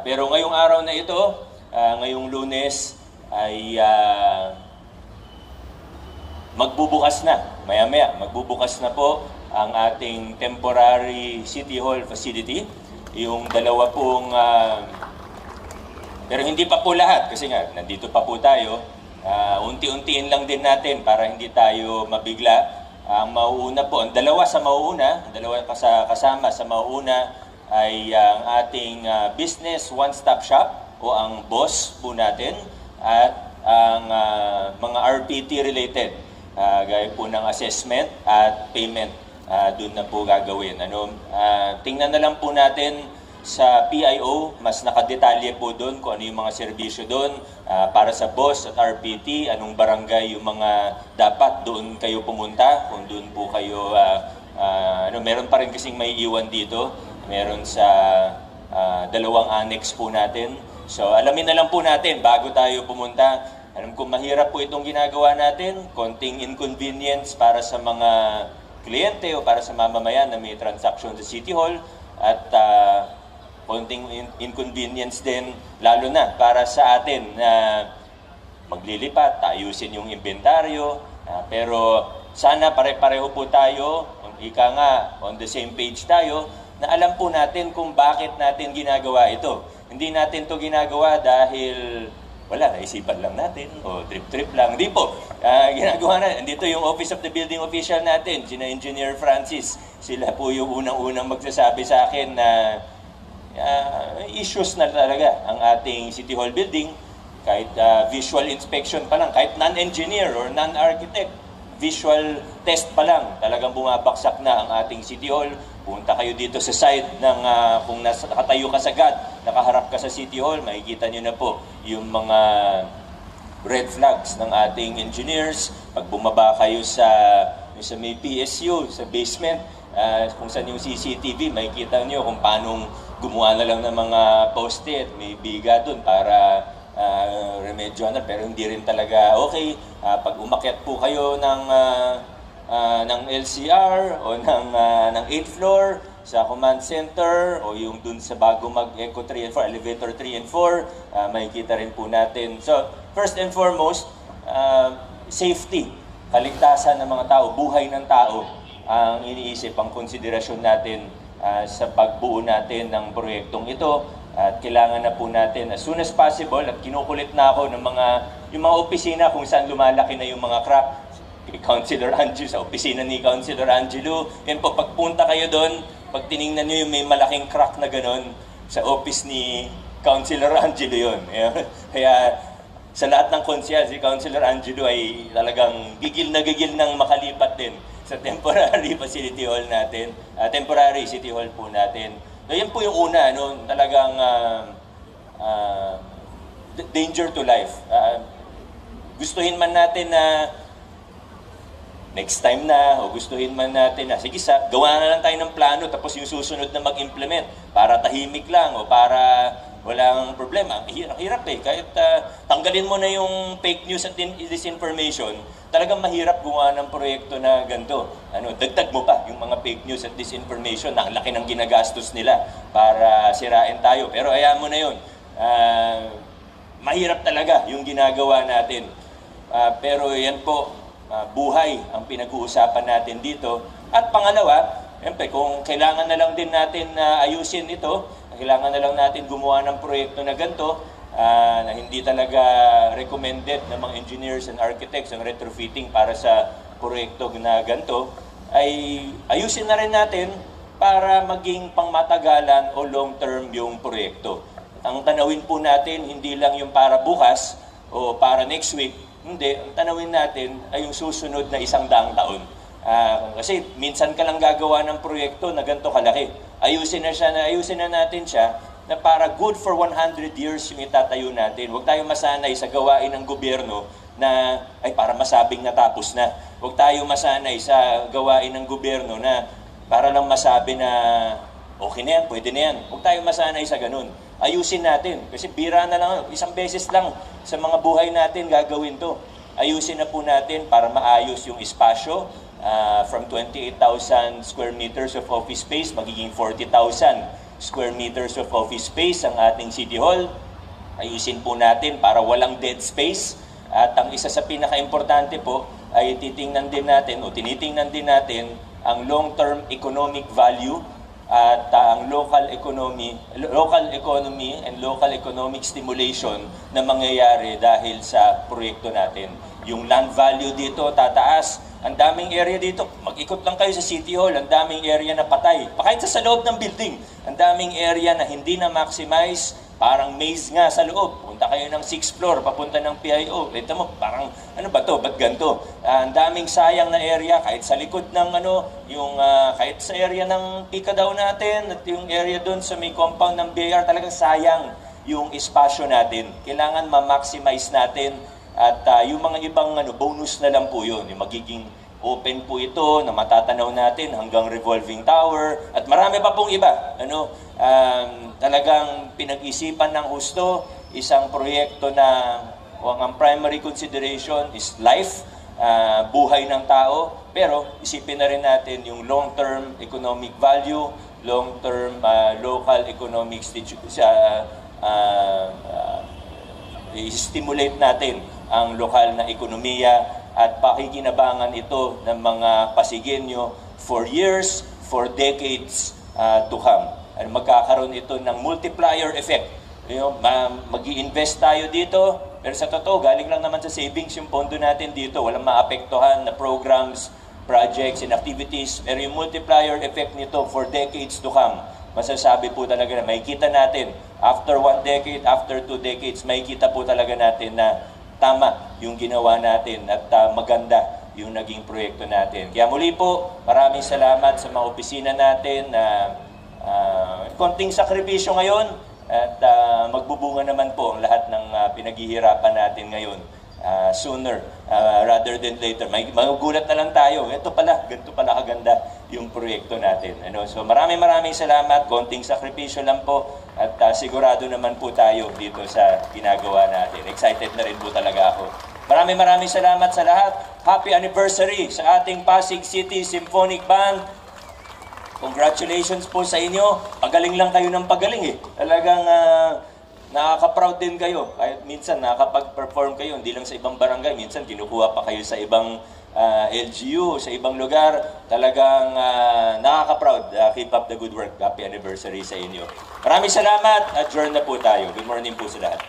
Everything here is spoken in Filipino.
Pero ngayong araw na ito, ngayong Lunes, ay magbubukas na, maya-maya, magbubukas na po ang ating temporary City Hall facility. Yung dalawa pong, pero hindi pa po lahat kasi nga, nandito pa po tayo. Unti-untiin lang din natin para hindi tayo mabigla. Ang mauuna po, ang dalawa kasama sa mauuna ay ang ating business one-stop shop o ang BOSS po natin at ang mga RPT related, gaya po ng assessment at payment, doon na po gagawin. Tingnan na lang po natin sa PIO, mas nakadetalye po doon kung ano yung mga serbisyo doon para sa BOSS at RPT, anong barangay yung mga dapat doon kayo pumunta, kung doon po kayo, meron pa rin kasing may iwan dito, meron sa dalawang annex po natin. So alamin na lang po natin bago tayo pumunta. Alam ko mahirap po itong ginagawa natin, konting inconvenience para sa mga kliyente o para sa mamamayan na may transaction sa City Hall at konting inconvenience din, lalo na para sa atin na maglilipat, ayusin yung inventaryo. Pero sana pare-pareho po tayo, ika nga, on the same page tayo, na alam po natin kung bakit natin ginagawa ito. Hindi natin to ginagawa dahil naisipan lang natin o trip-trip lang. Hindi po. Ginagawa na. Dito yung Office of the Building Official natin, sina Engineer Francis. Sila po yung unang-unang magsasabi sa akin na issues na talaga ang ating City Hall building. Kahit visual inspection pa lang, kahit non-engineer or non-architect, visual test pa lang, talagang bumabaksak na ang ating City Hall. Punta kayo dito sa side ng kung nakatayo ka sa GAT, nakaharap ka sa City Hall, makikita nyo na po yung mga red flags ng ating engineers. Pag bumaba kayo sa may PSU, sa basement, kung saan yung CCTV, makikita nyo kung paanong gumawa na lang ng mga poste at may biga doon para remedyo na, pero hindi rin talaga okay. Pag umakyat po kayo ng LCR o ng 8th floor sa command center o yung dun sa bago mag-Eco 3 and 4, elevator 3 and 4, makikita rin po natin. So, first and foremost, safety, kaligtasan ng mga tao, buhay ng tao, ang iniisip, ang konsiderasyon natin sa pagbuo natin ng proyektong ito. At kailangan na po natin as soon as possible, at kinukulit na ako ng yung mga opisina kung saan lumalaki na yung mga crack. Councilor Angelo, sa opisina ni Councilor Angelo, yan po, pagpunta kayo doon, pag tiningnan nyo yung may malaking crack na gano'n, sa office ni Councilor Angelo yun. Kaya sa lahat ng konsyal, si Councilor Angelo ay talagang gigil ng makalipat din sa temporary facility hall natin, temporary city hall po natin. So, yan po yung una, talagang danger to life. Gustuhin man natin na next time na, o gustuhin man natin na, sige, gawa na lang tayo ng plano, tapos yung susunod na mag-implement, para tahimik lang, o para walang problema. Hirap eh. Kahit tanggalin mo na yung fake news at disinformation, talagang mahirap gumawa ng proyekto na ganito. Dagdag mo pa yung mga fake news at disinformation na ang laki ng ginagastos nila para sirain tayo. Pero hayaan mo na yun. Mahirap talaga yung ginagawa natin. Pero yan po, buhay ang pinag-uusapan natin dito. At pangalawa, siyempre, kung kailangan na lang din natin ayusin ito, kailangan na lang natin gumawa ng proyekto na ganito, na hindi talaga recommended ng mga engineers and architects ang retrofitting para sa proyekto na ganito, ay ayusin na rin natin para maging pangmatagalan o long-term yung proyekto. Ang tanawin po natin, hindi lang yung para bukas o para next week, hindi. Ang tanawin natin ay yung susunod na 100 taon. Kasi minsan ka lang gagawa ng proyekto na ganito kalaki. Ayusin na natin siya na para good for 100 years yung itatayo natin. Huwag tayong masanay sa gawain ng gobyerno na ay para masabing natapos na. Huwag tayong masanay sa gawain ng gobyerno na para lang masabi na okay na yan, pwede na yan. Huwag tayong masanay sa ganun. Ayusin natin. Kasi bira na lang, isang beses lang sa mga buhay natin gagawin to. Ayusin na po natin para maayos yung espasyo. From 28,000 square meters of office space, magiging 40,000 square meters of office space ang ating City Hall. Ayusin po natin para walang dead space. At ang isa sa pinaka-importante po ay tinitingnan din natin ang long-term economic value at ang local economy and local economic stimulation na mangyayari dahil sa proyekto natin. Yung land value dito tataas. Ang daming area dito. Mag-ikot lang kayo sa City Hall. Ang daming area na patay. Kahit sa loob ng building. Ang daming area na hindi na maximize. Parang maze nga sa loob. Punta kayo ng 6th floor, papunta ng PIO. Kita mo, parang, ano ba to? Ba't ganito? Ang daming sayang na area. Kahit sa likod ng kahit sa area ng Pika daw natin, at yung area doon sa may compound ng BIR, talagang sayang yung espasyo natin. Kailangan ma-maximize natin. At yung mga ibang bonus na lang po yun. Yung magiging open po ito na matatanaw natin hanggang revolving tower. At marami pa pong iba. Talagang pinag-isipan ng husto. Isang proyekto na ang primary consideration is life, buhay ng tao. Pero isipin na rin natin yung long-term economic value, long-term local economic i-stimulate natin ang lokal na ekonomiya at pakikinabangan ito ng mga Pasigueño for years, for decades to come. At magkakaroon ito ng multiplier effect. Mag-i-invest tayo dito, pero sa totoo, galing lang naman sa savings yung pondo natin dito. Walang maapektuhan na programs, projects, and activities. Pero yung multiplier effect nito for decades to come, masasabi po talaga na makikita natin after 1 decade, after 2 decades, makikita po talaga natin na tama yung ginawa natin at maganda yung naging proyekto natin. Kaya muli po, maraming salamat sa mga opisina natin na konting sakripisyo ngayon at magbubunga naman po ang lahat ng pinaghihirapan natin ngayon sooner rather than later. Magugulat na lang tayo. Ganito pala kaganda yung proyekto natin. So maraming salamat, konting sakripisyo lang po at sigurado naman po tayo dito sa ginagawa natin. Excited na rin po talaga ako. Maraming salamat sa lahat. Happy anniversary sa ating Pasig City Symphonic Band. Congratulations po sa inyo. Pagaling lang kayo ng pagaling eh. Talagang nakaka-proud din kayo. Kahit minsan nakakapag-perform kayo, hindi lang sa ibang barangay. Minsan kinukuha pa kayo sa ibang LGU, sa ibang lugar. Talagang nakaka-proud. Keep up the good work. Happy anniversary sa inyo. Maraming salamat. Adjourn na po tayo. Good morning po sa lahat.